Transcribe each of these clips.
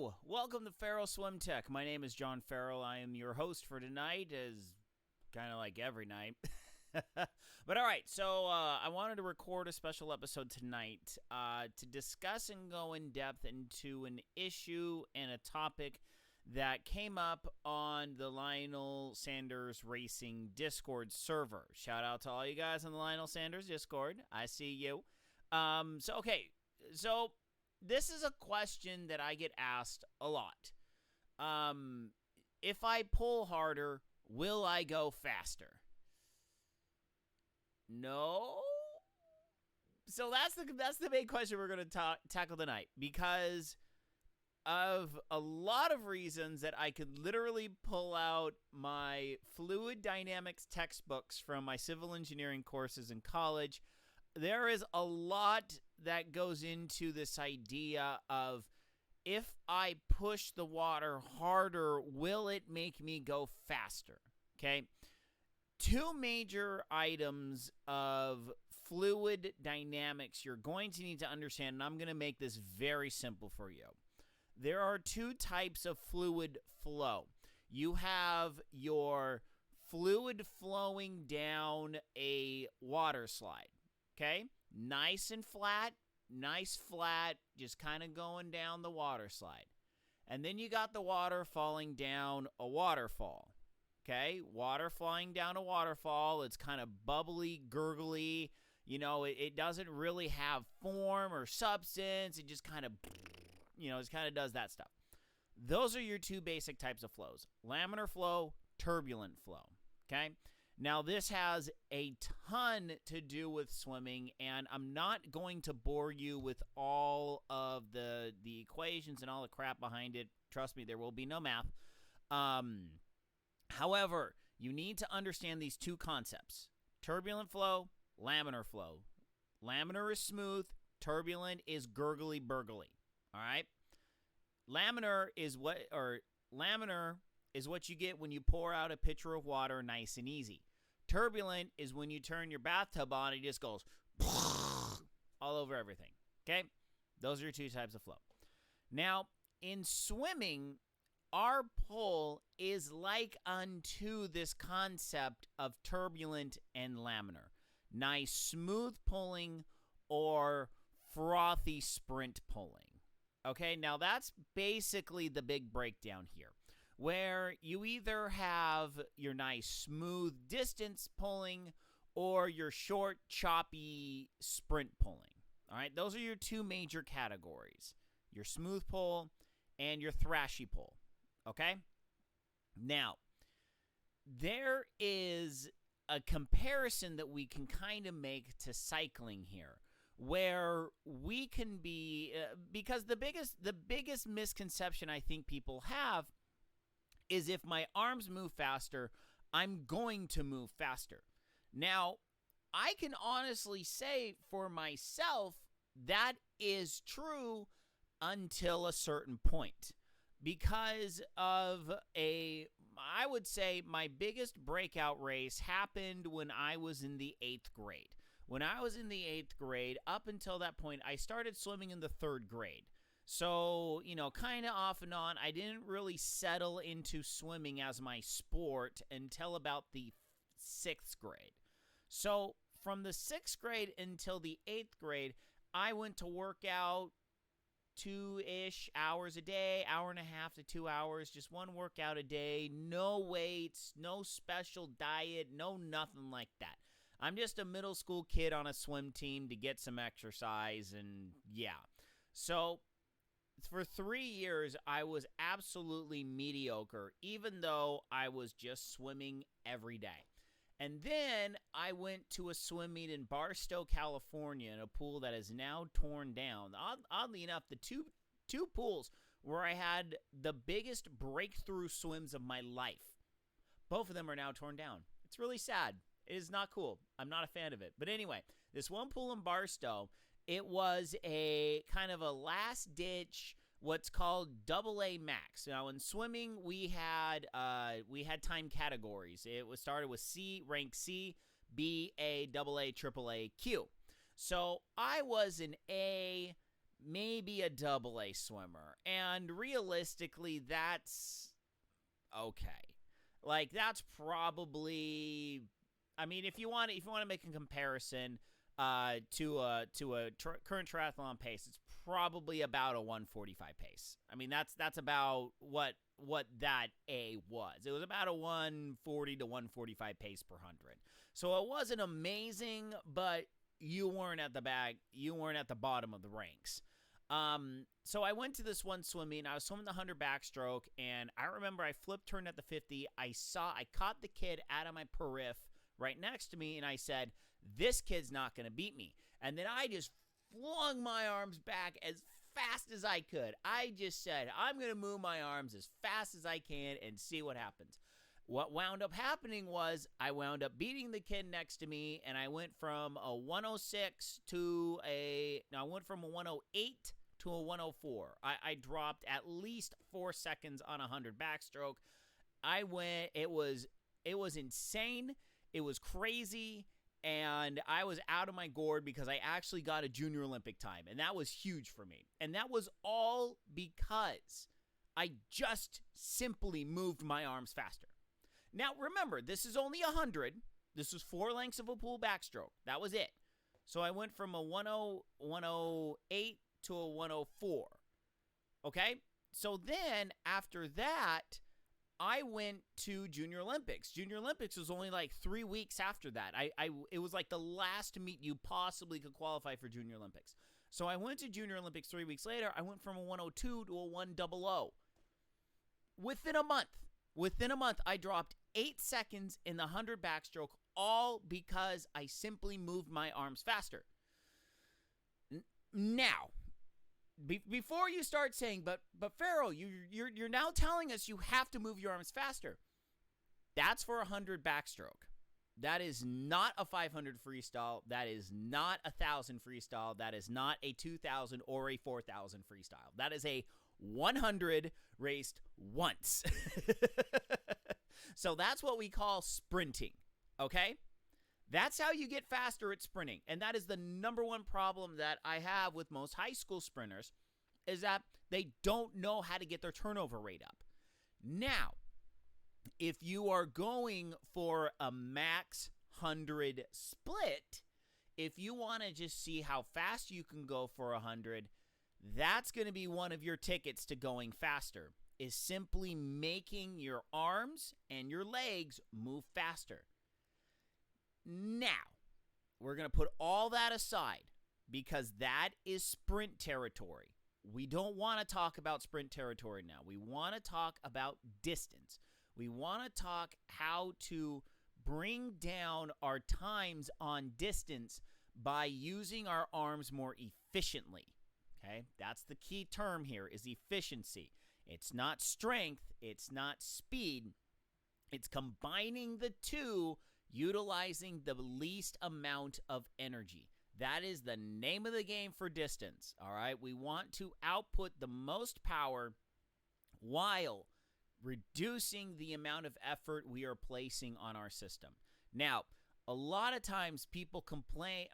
Hello, welcome to Farrell Swim Tech. My name is John Farrell. I am your host for tonight, as kind of like every night. But all right, so I wanted to record a special episode tonight to discuss and go in depth into an issue and a topic that came up on the Lionel Sanders Racing Discord server. Shout out to all you guys on the Lionel Sanders Discord. I see you. So this is a question that I get asked a lot. If I pull harder, will I go faster? No. So that's the big question we're going to tackle tonight, because of a lot of reasons that I could literally pull out my fluid dynamics textbooks from my civil engineering courses in college. There is a lot that goes into this idea of, if I push the water harder, will it make me go faster? Okay. Two major items of fluid dynamics you're going to need to understand, and I'm going to make this very simple for you. There are two types of fluid flow. You have your fluid flowing down a water slide, okay? Nice flat, just kind of going down the water slide. And then you got the water falling down a waterfall. Okay, water flying down a waterfall. It's kind of bubbly, gurgly. You know, it doesn't really have form or substance. It just kind of, it kind of does that stuff. Those are your two basic types of flows: laminar flow, turbulent flow. Okay, now this has a ton to do with swimming, and I'm not going to bore you with all of the equations and all the crap behind it. Trust me, there will be no math. However, you need to understand these two concepts: turbulent flow, laminar flow. Laminar is smooth, turbulent is gurgly burgly. All right? Laminar is what you get when you pour out a pitcher of water nice and easy. Turbulent is when you turn your bathtub on, it just goes all over everything. Okay? Those are your two types of flow. Now, in swimming, our pull is like unto this concept of turbulent and laminar. Nice smooth pulling or frothy sprint pulling. Okay, now that's basically the big breakdown here, where you either have your nice smooth distance pulling or your short choppy sprint pulling. All right, those are your two major categories: your smooth pull and your thrashy pull. Okay? Now, there is a comparison that we can kind of make to cycling here, where we can be, because the biggest misconception I think people have is, if my arms move faster, I'm going to move faster. Now, I can honestly say for myself that is true until a certain point. Because of I would say my biggest breakout race happened when I was in the 8th grade. When I was in the 8th grade, up until that point, I started swimming in the 3rd grade. So, kind of off and on, I didn't really settle into swimming as my sport until about the 6th grade. So, from the 6th grade until the 8th grade, I went to work out 2-ish hours a day, hour and a half to 2 hours, just one workout a day, no weights, no special diet, no nothing like that. I'm just a middle school kid on a swim team to get some exercise, and yeah. So for 3 years, I was absolutely mediocre, even though I was just swimming every day. And then I went to a swim meet in Barstow, California, in a pool that is now torn down. Oddly enough, the two pools where I had the biggest breakthrough swims of my life, both of them are now torn down. It's really sad. It is not cool. I'm not a fan of it. But anyway, this one pool in Barstow, it was a kind of a last-ditch, what's called AA max. Now, in swimming, we had time categories. It was started with C, rank C, B, A, AA, AAA, Q. So I was an A, maybe a double A swimmer. And realistically, that's okay. Like, that's probably, I mean, if you want to make a comparison to a current triathlon pace, it's probably about a 145 pace. I mean, that's about what that A was. It was about a 140 to 145 pace per 100. So it wasn't amazing, but you weren't at the bottom of the ranks. So I went to this one swim meet, and I was swimming the 100 backstroke, and I remember I flipped turned at the 50. I caught the kid out of my periph right next to me, and I said, this kid's not going to beat me. And then I just flung my arms back as fast as I could. I just said, I'm going to move my arms as fast as I can and see what happens. What wound up happening was I wound up beating the kid next to me, and I went from a 106 to I went from a 108 to a 104. I dropped at least 4 seconds on a 100 backstroke. It was insane. It was crazy. And I was out of my gourd because I actually got a junior Olympic time. And that was huge for me. And that was all because I just simply moved my arms faster. Now, remember, this is only 100. This was 4 lengths of a pool backstroke. That was it. So I went from a 108 to a 104. Okay? So then, after that, I went to Junior Olympics. Junior Olympics was only like 3 weeks after that. It was like the last meet you possibly could qualify for Junior Olympics. So I went to Junior Olympics 3 weeks later. I went from a 102 to a 100. Within a month, I dropped 8 seconds in the 100 backstroke, all because I simply moved my arms faster. Now, before you start saying, but Farrell, you're now telling us you have to move your arms faster. That's for a 100 backstroke. That is not a 500 freestyle. That is not a 1,000 freestyle. That is not a 2,000 or a 4,000 freestyle. That is a 100 raced once. So that's what we call sprinting, okay? That's how you get faster at sprinting. And that is the number one problem that I have with most high school sprinters, is that they don't know how to get their turnover rate up. Now, if you are going for a max 100 split, if you want to just see how fast you can go for 100, that's going to be one of your tickets to going faster, is simply making your arms and your legs move faster. Now, we're going to put all that aside because that is sprint territory. We don't want to talk about sprint territory now. We want to talk about distance. We want to talk how to bring down our times on distance by using our arms more efficiently. Okay? That's the key term here, is efficiency. It's not strength. It's not speed. It's combining the two, utilizing the least amount of energy. That is the name of the game for distance, all right? We want to output the most power while reducing the amount of effort we are placing on our system. Now, a lot of times people complain,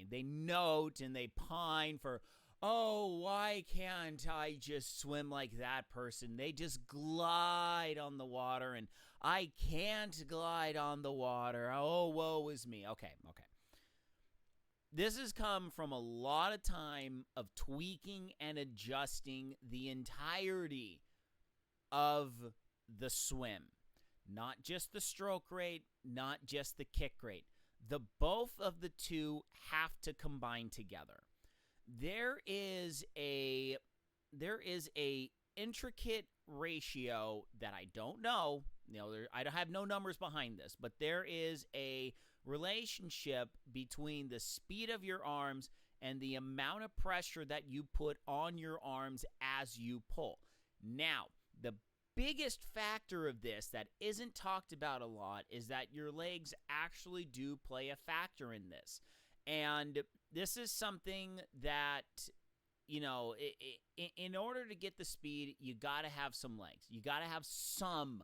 they note and they pine for, oh, why can't I just swim like that person? They just glide on the water, and I can't glide on the water. Oh, woe is me. Okay. This has come from a lot of time of tweaking and adjusting the entirety of the swim. Not just the stroke rate, not just the kick rate. The both of the two have to combine together. There is a intricate ratio that I don't know. I have no numbers behind this, but there is a relationship between the speed of your arms and the amount of pressure that you put on your arms as you pull. Now, the biggest factor of this that isn't talked about a lot is that your legs actually do play a factor in this. And this is something that, in order to get the speed, you got to have some legs. You got to have some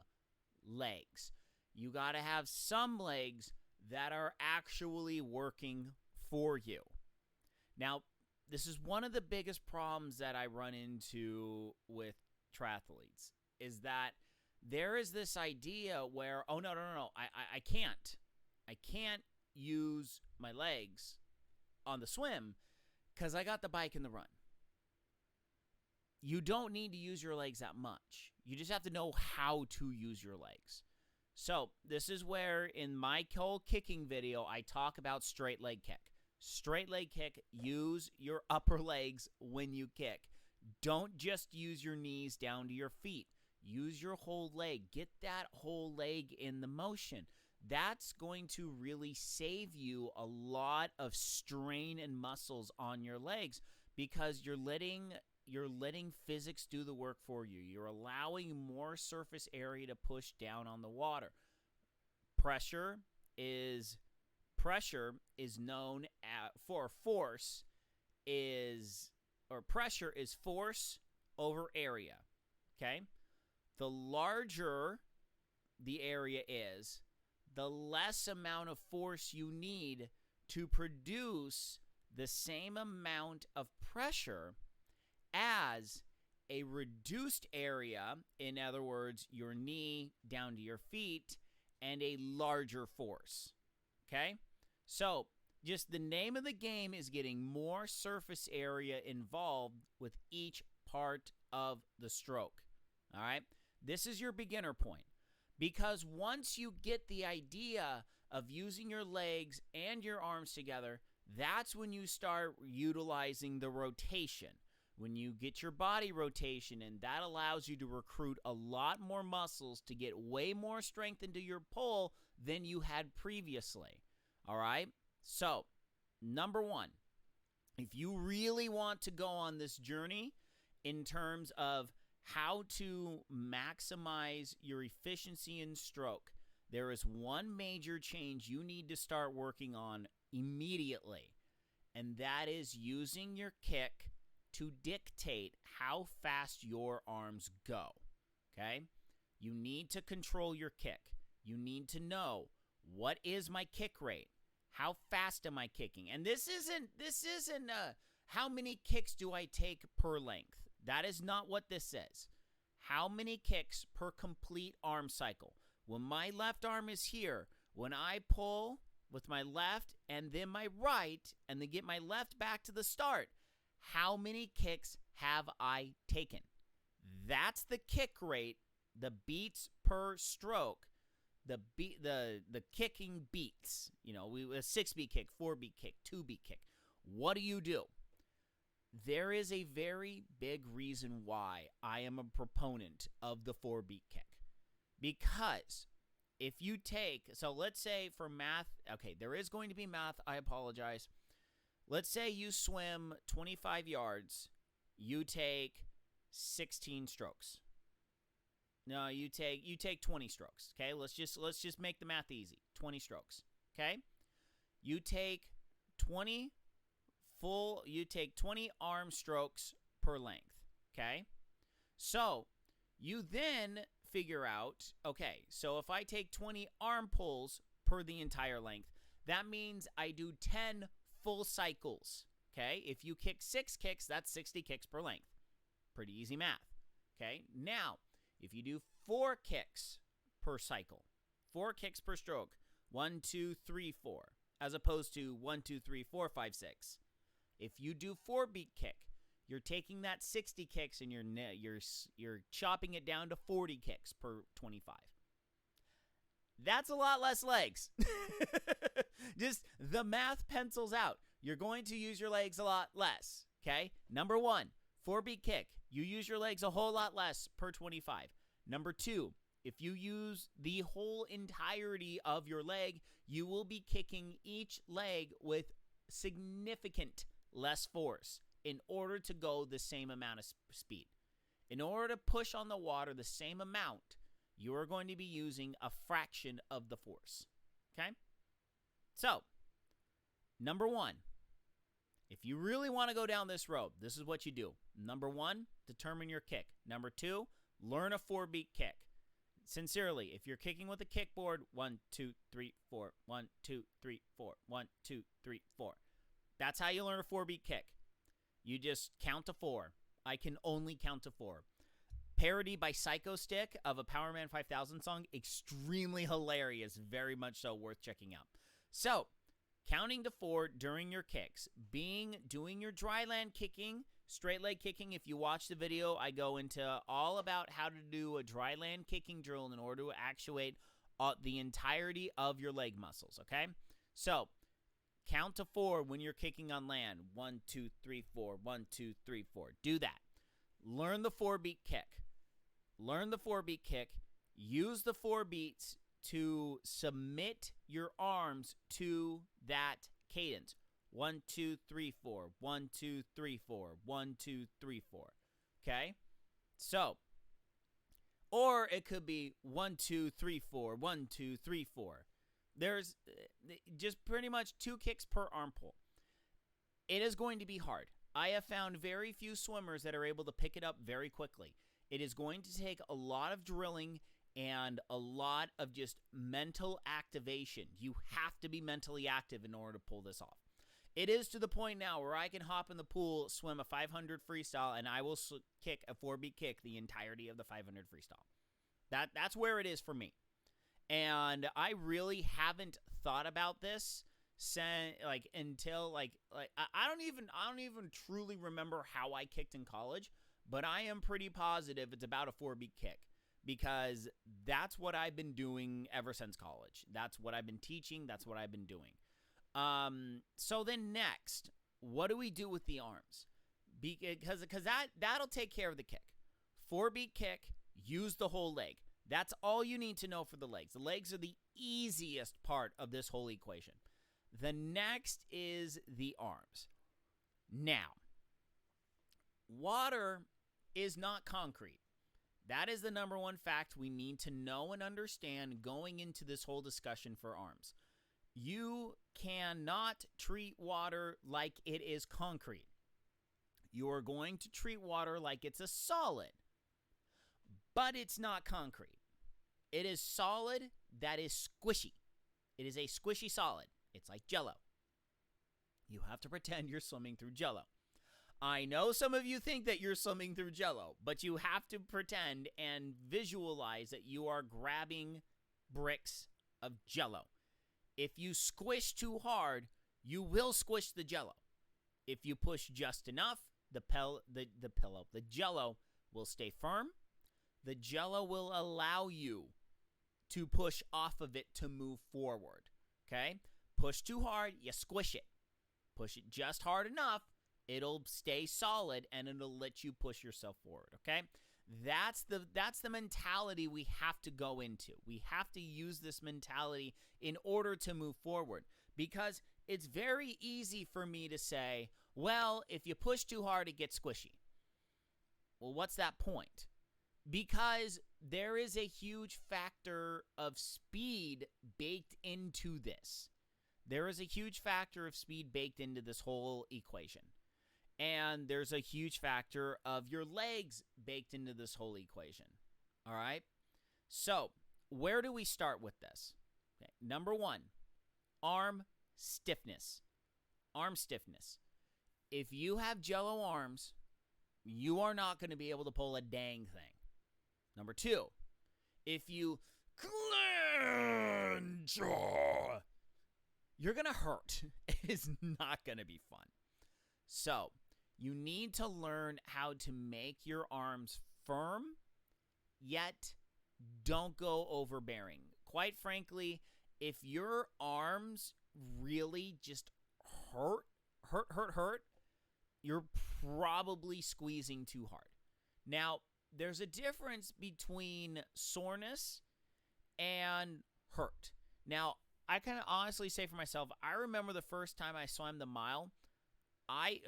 legs. You got to have some legs that are actually working for you. Now, this is one of the biggest problems that I run into with triathletes, is that there is this idea where, oh, no, I can't use my legs on the swim because I got the bike and the run. You don't need to use your legs that much. You just have to know how to use your legs. So this is where in my whole kicking video, I talk about straight leg kick. Straight leg kick, use your upper legs when you kick. Don't just use your knees down to your feet. Use your whole leg. Get that whole leg in the motion. That's going to really save you a lot of strain and muscles on your legs because you're letting physics do the work for you. You're allowing more surface area to push down on the water. Pressure is known for force pressure is force over area. Okay? The larger the area is, the less amount of force you need to produce the same amount of pressure as a reduced area, in other words, your knee down to your feet, and a larger force. Okay? So, just the name of the game is getting more surface area involved with each part of the stroke. All right? This is your beginner point. Because once you get the idea of using your legs and your arms together, that's when you start utilizing the rotation. When you get your body rotation, and that allows you to recruit a lot more muscles to get way more strength into your pull than you had previously. All right? So, number one, if you really want to go on this journey in terms of how to maximize your efficiency in stroke, there is one major change you need to start working on immediately, and that is using your kick to dictate how fast your arms go. Okay? You need to control your kick. You need to know, what is my kick rate? How fast am I kicking? And this isn't how many kicks do I take per length? That is not what this is. How many kicks per complete arm cycle? When my left arm is here, when I pull with my left and then my right, and then get my left back to the start, how many kicks have I taken? That's the kick rate, the beats per stroke, the kicking beats. You know, a 6-beat kick, 4-beat kick, 2-beat kick. What do? There is a very big reason why I am a proponent of the 4-beat kick. Because if you take, so let's say for math, okay, there is going to be math, I apologize. Let's say you swim 25 yards, you take 16 strokes. No, you take 20 strokes, okay? Let's just make the math easy. 20 strokes, okay? You take 20 arm strokes per length, okay? So, you then figure out, okay, so if I take 20 arm pulls per the entire length, that means I do 10 full cycles, okay? If you kick 6 kicks, that's 60 kicks per length. Pretty easy math, okay? Now, if you do 4 kicks per cycle, 4 kicks per stroke, 1, 2, 3, 4, as opposed to 1, 2, 3, 4, 5, 6. If you do 4-beat kick, you're taking that 60 kicks and you're chopping it down to 40 kicks per 25. That's a lot less legs. Just the math pencils out. You're going to use your legs a lot less, okay? Number 1, 4-beat kick. You use your legs a whole lot less per 25. Number 2, if you use the whole entirety of your leg, you will be kicking each leg with significant less force in order to go the same amount of speed. In order to push on the water the same amount, you are going to be using a fraction of the force, okay? So, number 1, if you really want to go down this road, this is what you do. Number 1, determine your kick. Number 2, learn a 4-beat kick. Sincerely, if you're kicking with a kickboard, 1, 2, 3, 4, 1, 2, 3, 4, 1, 2, 3, 4. That's how you learn a 4-beat kick. You just count to 4. I can only count to 4. Parody by Psycho Stick of a Power Man 5000 song, extremely hilarious, very much so worth checking out. So, counting to 4 during your kicks, doing your dry land kicking, straight leg kicking. If you watch the video, I go into all about how to do a dry land kicking drill in order to actuate the entirety of your leg muscles, okay? So, count to 4 when you're kicking on land. 1, 2, 3, 4. 1, 2, 3, 4. Do that. Learn the 4-beat kick. Learn the 4-beat kick. Use the 4 beats to submit your arms to that cadence. 1, 2, 3, 4. 1, 2, 3, 4. 1, 2, 3, 4. Okay? So, or it could be 1, 2, 3, 4. 1, 2, 3, 4. There's just pretty much 2 kicks per arm pull. It is going to be hard. I have found very few swimmers that are able to pick it up very quickly. It is going to take a lot of drilling and a lot of just mental activation. You have to be mentally active in order to pull this off. It is to the point now where I can hop in the pool, swim a 500 freestyle, and I will kick a 4-beat kick the entirety of the 500 freestyle. That's where it is for me. And I really haven't thought about this until I don't even truly remember how I kicked in college, but I am pretty positive it's about a 4-beat kick because that's what I've been doing ever since college. That's what I've been teaching. That's what I've been doing. So then next, what do we do with the arms? Because that'll take care of the kick. 4-beat kick, use the whole leg. That's all you need to know for the legs. The legs are the easiest part of this whole equation. The next is the arms. Now, water is not concrete. That is the number one fact we need to know and understand going into this whole discussion for arms. You cannot treat water like it is concrete. You are going to treat water like it's a solid, but it's not concrete. It is solid that is squishy. It is a squishy solid. It's like Jell-O. You have to pretend you're swimming through Jell-O. I know some of you think that you're swimming through Jell-O, but you have to pretend and visualize that you are grabbing bricks of Jell-O. If you squish too hard, you will squish the Jell-O. If you push just enough, the Jell-O will stay firm. The Jell-O will allow you to push off of it to move forward, okay? Push too hard, you squish it. Push it just hard enough, it'll stay solid, and it'll let you push yourself forward, okay? That's the mentality we have to go into. We have to use this mentality in order to move forward, because it's very easy for me to say, well, if you push too hard, it gets squishy. Well, what's that point? Because there is a huge factor of speed baked into this. There is a huge factor of speed baked into this whole equation. And there's a huge factor of your legs baked into this whole equation. All right? So, where do we start with this? Okay. Number 1, arm stiffness. Arm stiffness. If you have Jell-O arms, you are not going to be able to pull a dang thing. Number 2, if you clench, you're going to hurt. It is not going to be fun. So, you need to learn how to make your arms firm, yet don't go overbearing. Quite frankly, if your arms really just hurt, you're probably squeezing too hard. Now, there's a difference between soreness and hurt. Now, I can honestly say for myself, I remember the first time I swam the mile. I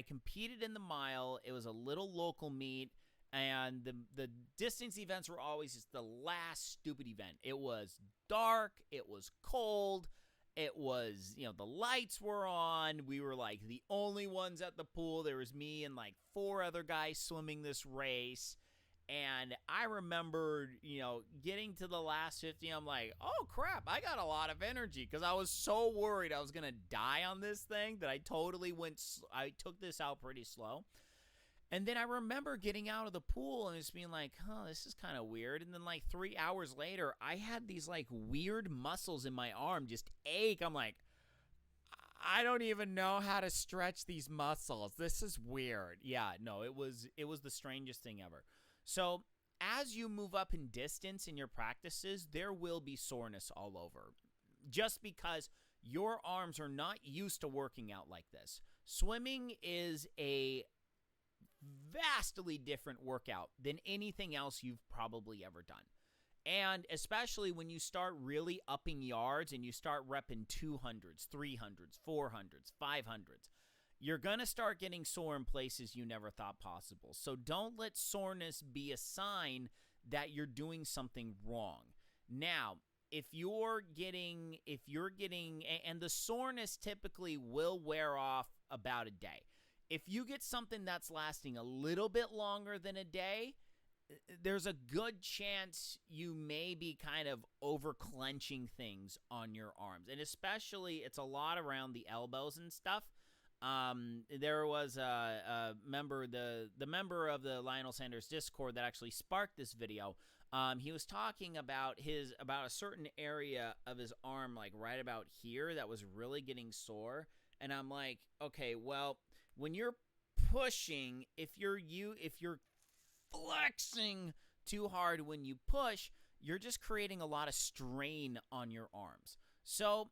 competed in the mile. It was a little local meet, and the distance events were always just the last stupid event. It was dark. It was cold. It was, the lights were on. We were like the only ones at the pool. There was me and like 4 other guys swimming this race. And I remember, getting to the last 50, I'm like, oh crap, I got a lot of energy, because I was so worried I was going to die on this thing that I took this out pretty slow. And then I remember getting out of the pool and just being like, this is kind of weird. And then like 3 hours later, I had these like weird muscles in my arm just ache. I'm like, I don't even know how to stretch these muscles. This is weird. Yeah, no, it was the strangest thing ever. So as you move up in distance in your practices, there will be soreness all over, just because your arms are not used to working out like this. Swimming is a vastly different workout than anything else you've probably ever done. And especially when you start really upping yards and you start repping 200s, 300s, 400s, 500s, you're going to start getting sore in places you never thought possible. So don't let soreness be a sign that you're doing something wrong. Now, if you're getting, and the soreness typically will wear off about a day. If you get something that's lasting a little bit longer than a day, there's a good chance you may be kind of over clenching things on your arms. And especially, it's a lot around the elbows and stuff. There was a member, the member of the Lionel Sanders Discord that actually sparked this video. He was talking about a certain area of his arm, like right about here, that was really getting sore. And I'm like, okay, well, when you're pushing, if you're flexing too hard when you push, you're just creating a lot of strain on your arms. So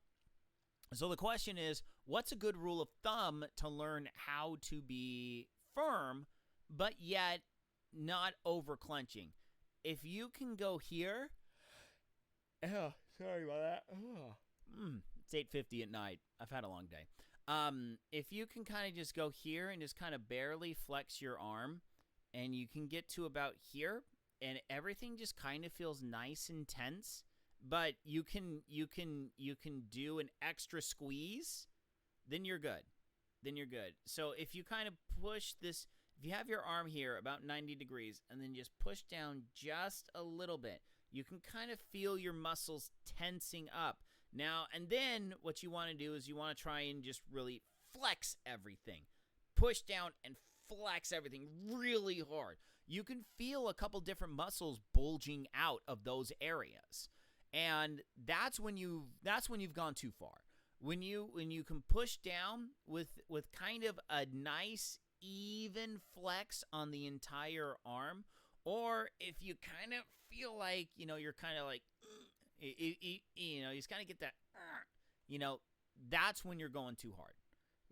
the question is, what's a good rule of thumb to learn how to be firm, but yet not over clenching? If you can go here, sorry about that. It's 8:50 at night. I've had a long day. If you can kind of just go here and just kind of barely flex your arm, and you can get to about here, and everything just kind of feels nice and tense, but you can do an extra squeeze, then you're good. So if you kind of push this, if you have your arm here about 90 degrees and then just push down just a little bit, you can kind of feel your muscles tensing up. Now, and then what you want to do is you want to try and just really flex everything. Push down and flex everything really hard. You can feel a couple different muscles bulging out of those areas. And that's when you've gone too far. When you can push down with kind of a nice even flex on the entire arm, or if you kind of feel like, you're kind of like you just kind of get that that's when you're going too hard.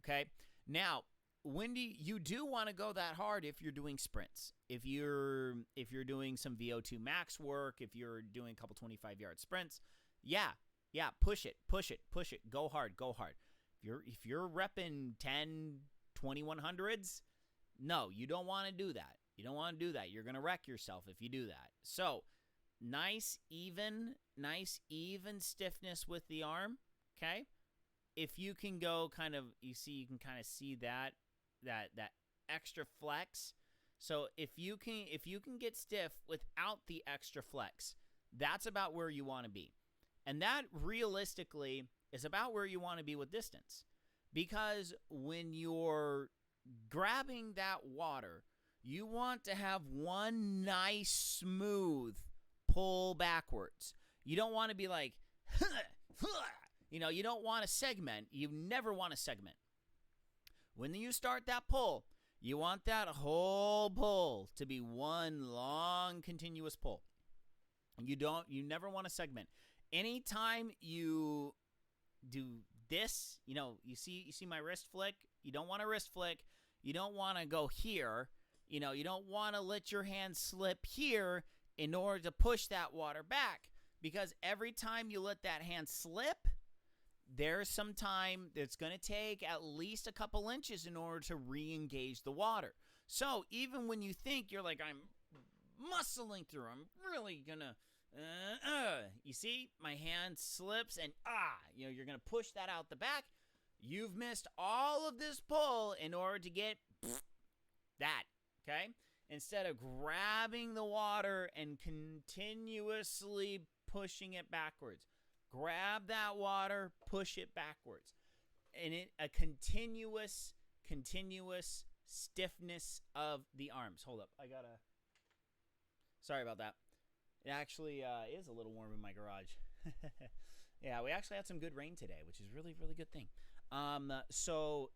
Okay? Now, when you do want to go that hard if you're doing sprints. If you're doing some VO2 max work, if you're doing a couple 25-yard sprints, push it. Go hard. If you're repping 10, 2100s, no, you don't want to do that. You're going to wreck yourself if you do that. So, nice even stiffness with the arm, okay? If you can go kind of, you can kind of see that extra flex. So if you can get stiff without the extra flex, that's about where you want to be. And that realistically is about where you want to be with distance. Because when you're grabbing that water, you want to have one nice smooth pull backwards. You don't want to be like, you don't want to segment. You never want to segment. When you start that pull, you want that whole pull to be one long continuous pull. You never want to segment. Anytime you do this, you see my wrist flick. You don't want a wrist flick. You don't want to go here. You don't want to let your hand slip here in order to push that water back, because every time you let that hand slip, there's some time that's going to take at least a couple inches in order to re-engage the water. So even when you think you're like, I'm muscling through, I'm really going to, you see, my hand slips and, you're going to push that out the back. You've missed all of this pull in order to get that, okay? instead of grabbing the water and continuously pushing it backwards. Grab that water, push it backwards. And a continuous stiffness of the arms. Hold up. Sorry about that. It actually is a little warm in my garage. Yeah, we actually had some good rain today, which is really, really good thing. So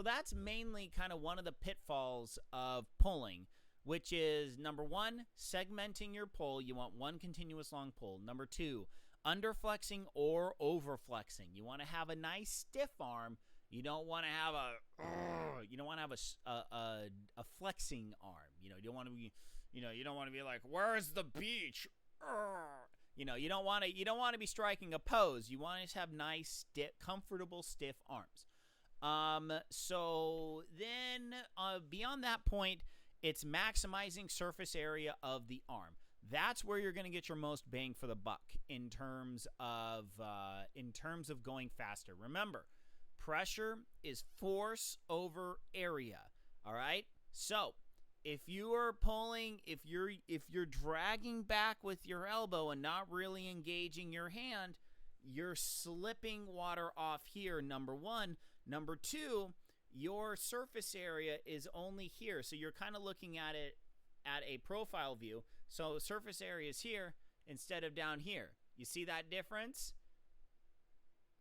that's mainly kind of one of the pitfalls of pulling, which is number one, segmenting your pull. You want one continuous long pull. Number two, underflexing or overflexing. You want to have a nice stiff arm. You don't want to have a flexing arm. You don't want to be like, where's the beach? You don't want to be striking a pose. You want to have nice, comfortable, stiff arms. So then beyond that point, it's maximizing surface area of the arm. That's where you're going to get your most bang for the buck in terms of going faster. Remember, pressure is force over area. All right. So if you are pulling, if you're dragging back with your elbow and not really engaging your hand, you're slipping water off here. Number one. Number two, your surface area is only here. So you're kind of looking at it at a profile view. So surface area is here instead of down here. You see that difference?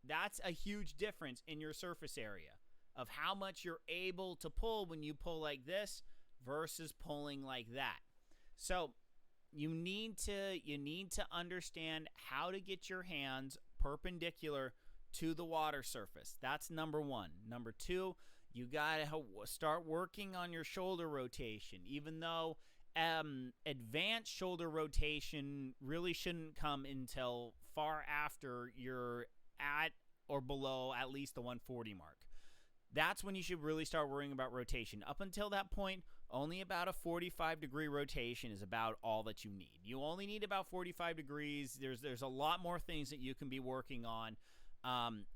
That's a huge difference in your surface area of how much you're able to pull when you pull like this versus pulling like that. So you need to understand how to get your hands perpendicular to the water surface. That's number one. Number two, you got to start working on your shoulder rotation, even though advanced shoulder rotation really shouldn't come until far after you're at or below at least the 140 mark. That's when you should really start worrying about rotation. Up until that point, only about a 45-degree rotation is about all that you need. You only need about 45 degrees. There's a lot more things that you can be working on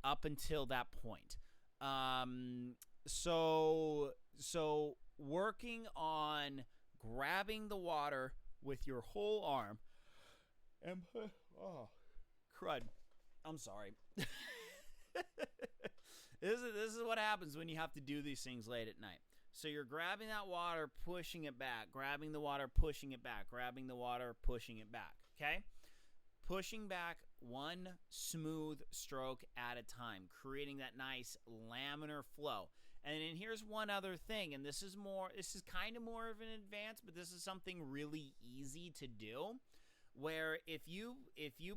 up until that point. So working on grabbing the water with your whole arm and crud. I'm sorry. This is what happens when you have to do these things late at night. So you're grabbing that water, pushing it back, grabbing the water, pushing it back, grabbing the water, pushing it back, okay? Pushing back one smooth stroke at a time, creating that nice laminar flow. And then here's one other thing, and this is kind of more of an advance, but this is something really easy to do, where if you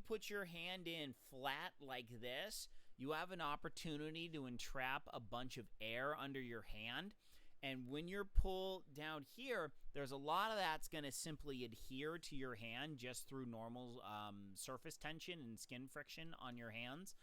put your hand in flat like this, you have an opportunity to entrap a bunch of air under your hand. And when you're pulled down here, there's a lot of that's going to simply adhere to your hand just through normal surface tension and skin friction on your hands.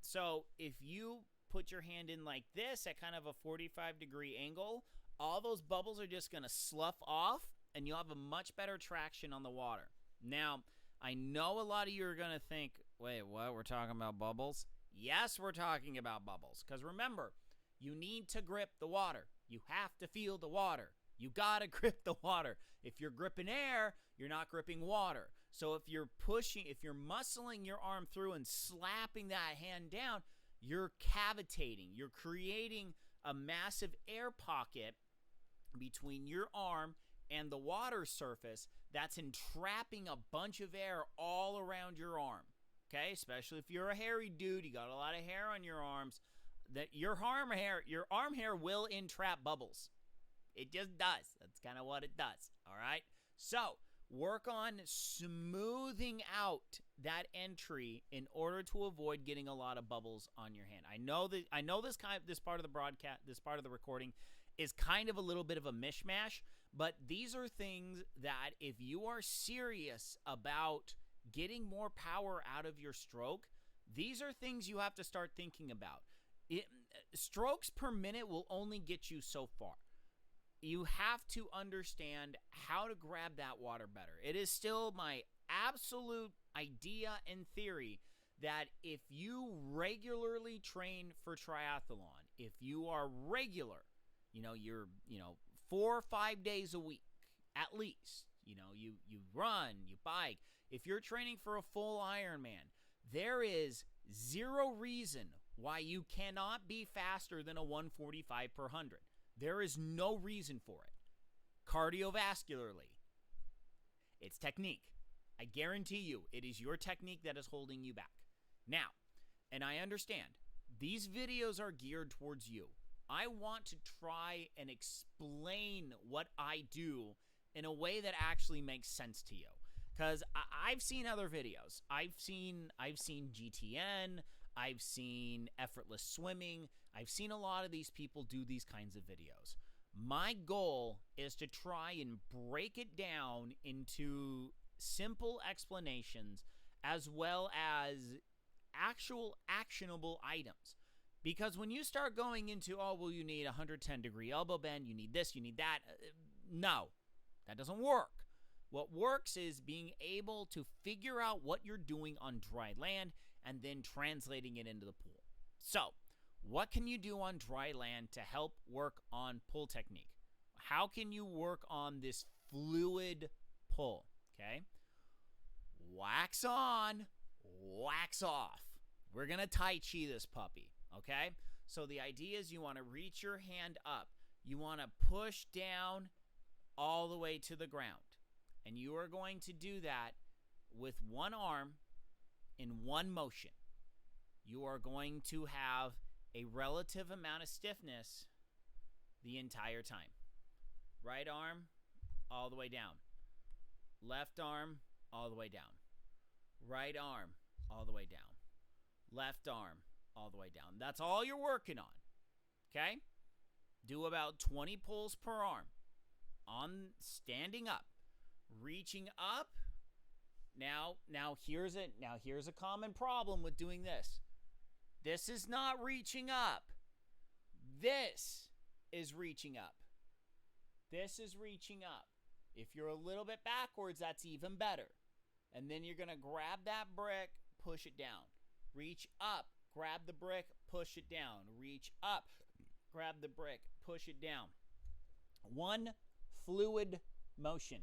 So if you put your hand in like this at kind of a 45-degree angle, all those bubbles are just going to slough off, and you'll have a much better traction on the water. Now, I know a lot of you are going to think, wait, what? We're talking about bubbles? Yes, we're talking about bubbles. Because remember, you need to grip the water. You have to feel the water. You got to grip the water. If you're gripping air, you're not gripping water. So if you're muscling your arm through and slapping that hand down, you're cavitating. You're creating a massive air pocket between your arm and the water surface that's entrapping a bunch of air all around your arm. Okay, especially if you're a hairy dude, you got a lot of hair on your arms, that your arm hair will entrap bubbles. It just does. That's kind of what it does. All right. So work on smoothing out that entry in order to avoid getting a lot of bubbles on your hand. I know this part of the broadcast, this part of the recording is kind of a little bit of a mishmash, but these are things that if you are serious about getting more power out of your stroke, these are things you have to start thinking about. Strokes per minute will only get you so far. You have to understand how to grab that water better. It is still my absolute idea and theory that if you regularly train for triathlon, if you are regular, you're 4 or 5 days a week, at least. You run, you bike. If you're training for a full Ironman, there is zero reason why you cannot be faster than a 145 per 100. There is no reason for it. Cardiovascularly, it's technique. I guarantee you it is your technique that is holding you back. Now, and I understand, these videos are geared towards you. I want to try and explain what I do in a way that actually makes sense to you. Because I've seen other videos. I've seen GTN. I've seen effortless swimming. I've seen a lot of these people do these kinds of videos. My goal is to try and break it down into simple explanations as well as actual actionable items. Because when you start going into, oh, well, you need a 110-degree elbow bend, you need this, you need that, no, that doesn't work. What works is being able to figure out what you're doing on dry land and then translating it into the pool. So, what can you do on dry land to help work on pull technique? How can you work on this fluid pull? Okay? Wax on, wax off. We're going to Tai Chi this puppy. Okay? So the idea is you want to reach your hand up. You want to push down all the way to the ground. And you are going to do that with one arm in one motion. You are going to have a relative amount of stiffness the entire time. Right arm, all the way down. Left arm, all the way down. Right arm, all the way down. Left arm, all the way down. That's all you're working on. Okay? Do about 20 pulls per arm. On standing up. Reaching up. Now here's a common problem with doing this. This is not reaching up. This is reaching up. This is reaching up. If you're a little bit backwards, that's even better. And then you're going to grab that brick, push it down. Reach up, grab the brick, push it down. Reach up, grab the brick, push it down. One fluid motion.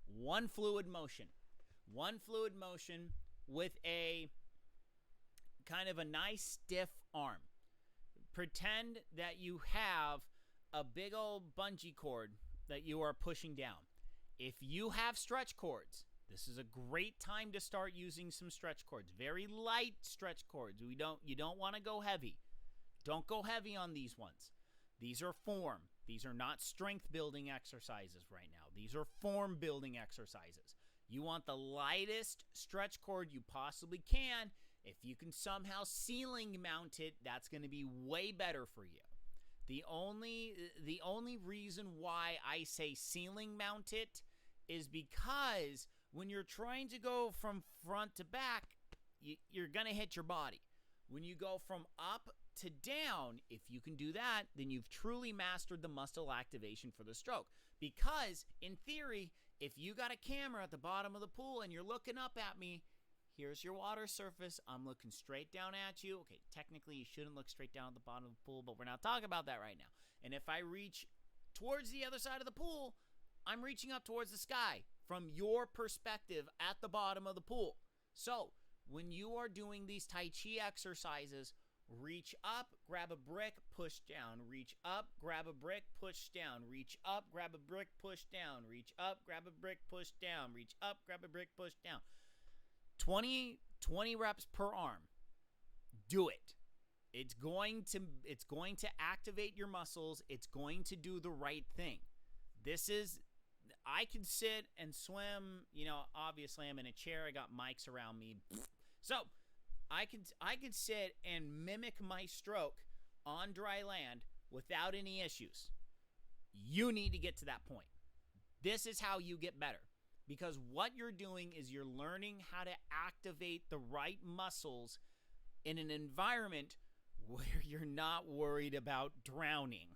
One fluid motion. One fluid motion with a kind of a nice stiff arm. Pretend that you have a big old bungee cord that you are pushing down. If you have stretch cords, this is a great time to start using some stretch cords. Very light stretch cords. You don't want to go heavy. Don't go heavy on these ones. These are form. These are not strength building exercises right now. These are form building exercises. You want the lightest stretch cord you possibly can. If you can somehow ceiling mount it, that's going to be way better for you. The only reason why I say ceiling mount it is because when you're trying to go from front to back, you're going to hit your body. When you go from up to down, if you can do that, then you've truly mastered the muscle activation for the stroke. Because, in theory, if you got a camera at the bottom of the pool and you're looking up at me, here's your water surface. I'm looking straight down at you. Okay, technically you shouldn't look straight down at the bottom of the pool, but we're not talking about that right now. And if I reach towards the other side of the pool, I'm reaching up towards the sky from your perspective at the bottom of the pool. So, when you are doing these Tai Chi exercises, reach up, grab a brick, push down. Reach up, grab a brick, push down. Reach up, grab a brick, push down. Reach up, grab a brick, push down. Reach up, grab a brick, push down. 20 reps per arm. Do it. It's going to activate your muscles. It's going to do the right thing. I can sit and swim, obviously I'm in a chair, I got mics around me. So, I could sit and mimic my stroke on dry land without any issues. You need to get to that point. This is how you get better. Because what you're doing is you're learning how to activate the right muscles in an environment where you're not worried about drowning.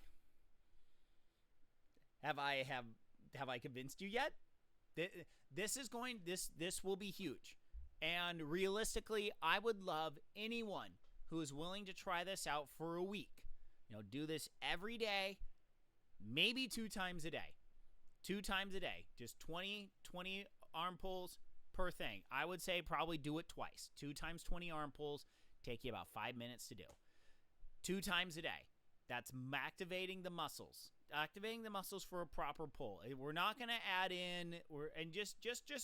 Have I convinced you yet? This will be huge. And realistically, I would love anyone who is willing to try this out for a week. Do this every day. maybe 2 times a day. 2 times a day. Just 20 arm pulls per thing. I would say probably do it twice. 2 times 20 arm pulls take you about 5 minutes to do. 2 times a day. That's activating the muscles. Activating the muscles for a proper pull. We're not going to add in and just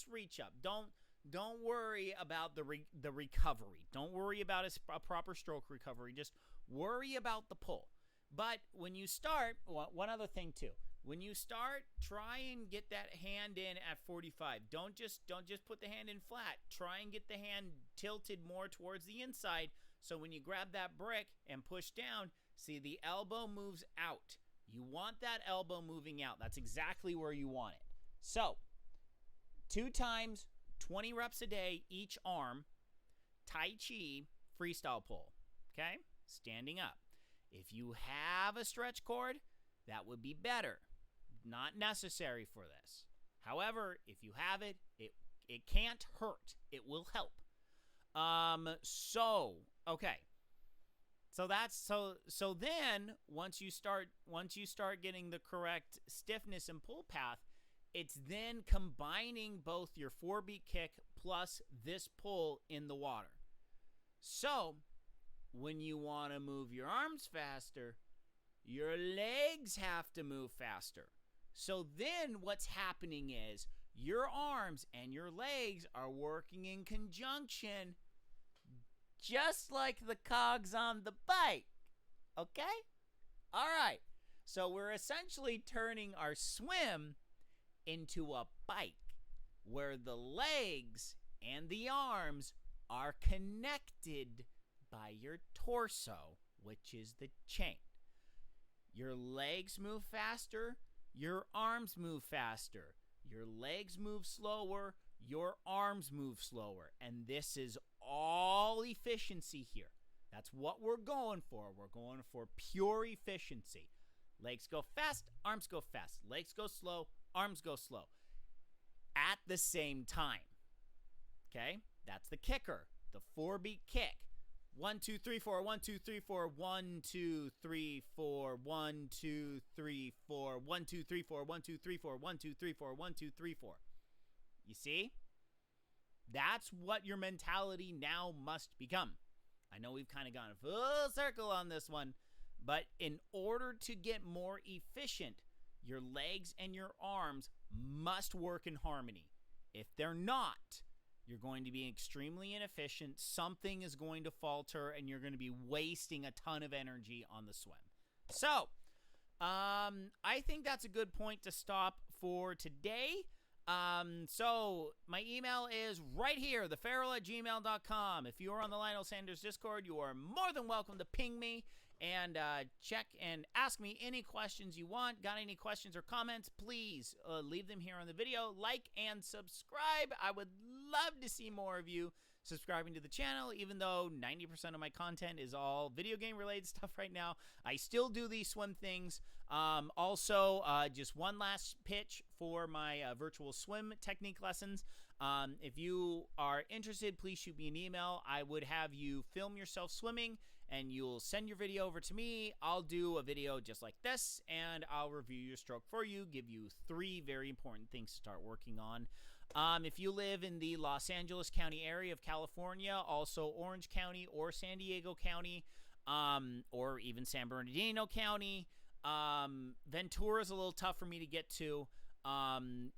reach up. Don't worry about the recovery. Don't worry about a proper stroke recovery. Just worry about the pull. But when you start, one other thing too. When you start, try and get that hand in at 45. Don't just put the hand in flat. Try and get the hand tilted more towards the inside, so when you grab that brick and push down, see the elbow moves out. You want that elbow moving out. That's exactly where you want it. So, 2 times, 20 reps a day, each arm, Tai Chi freestyle pull. Okay? Standing up. If you have a stretch cord, that would be better. Not necessary for this. However, if you have it, it can't hurt. It will help. Okay. So then once you start getting the correct stiffness and pull path, it's then combining both your 4-beat kick plus this pull in the water. So, when you want to move your arms faster, your legs have to move faster. So then what's happening is your arms and your legs are working in conjunction, just like the cogs on the bike. Okay? All right. So we're essentially turning our swim into a bike where the legs and the arms are connected by your torso, which is the chain. Your legs move faster, your arms move faster. Your legs move slower, your arms move slower. And this is all efficiency here. That's what we're going for. We're going for pure efficiency. Legs go fast, arms go fast. Legs go slow, arms go slow. At the same time. Okay? That's the kicker. The 4-beat kick. 1, 2, 3, 4. 1, 2, 3, 4. 1, 2, 3, 4. 1, 2, 3, 4. 1, 2, 3, 4. 1, 2, 3, 4. 1, 2, 3, 4. 1, 2, 3, 4. You see? That's what your mentality now must become. I know we've kind of gone full circle on this one, but in order to get more efficient, your legs and your arms must work in harmony. If they're not, you're going to be extremely inefficient. Something is going to falter, and you're going to be wasting a ton of energy on the swim. So, I think that's a good point to stop for today. So my email is right here, theferal@gmail.com. If you are on the Lionel Sanders Discord, you are more than welcome to ping me and check and ask me any questions you want. Got any questions or comments, please leave them here on the video. Like and subscribe. I would love to see more of you subscribing to the channel, even though 90% of my content is all video game related stuff right now. I still do these swim things. Also, just one last pitch for my virtual swim technique lessons. If you are interested, please shoot me an email. I would have you film yourself swimming, and you'll send your video over to me. I'll do a video just like this, and I'll review your stroke for you, give you 3 very important things to start working on. If you live in the Los Angeles County area of California, also Orange County or San Diego County, or even San Bernardino County, Ventura is a little tough for me to get to.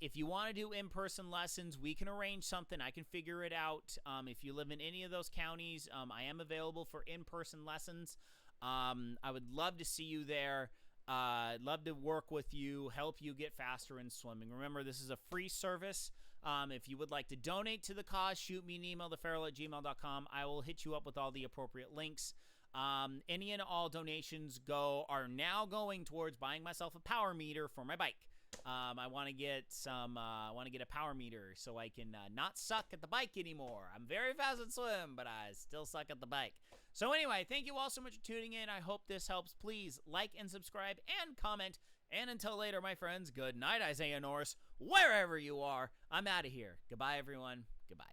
If you want to do in-person lessons, we can arrange something. I can figure it out. If you live in any of those counties, I am available for in-person lessons. I would love to see you there. I'd love to work with you, help you get faster in swimming. Remember, this is a free service. If you would like to donate to the cause, shoot me an email, theferal@gmail.com. I will hit you up with all the appropriate links. Any and all donations are now going towards buying myself a power meter for my bike. I want to get a power meter so I can not suck at the bike anymore. I'm very fast at swim, but I still suck at the bike. So anyway, thank you all so much for tuning in. I hope this helps. Please like and subscribe and comment. And until later, my friends, good night, Isaiah Norris. Wherever you are, I'm out of here. Goodbye, everyone. Goodbye.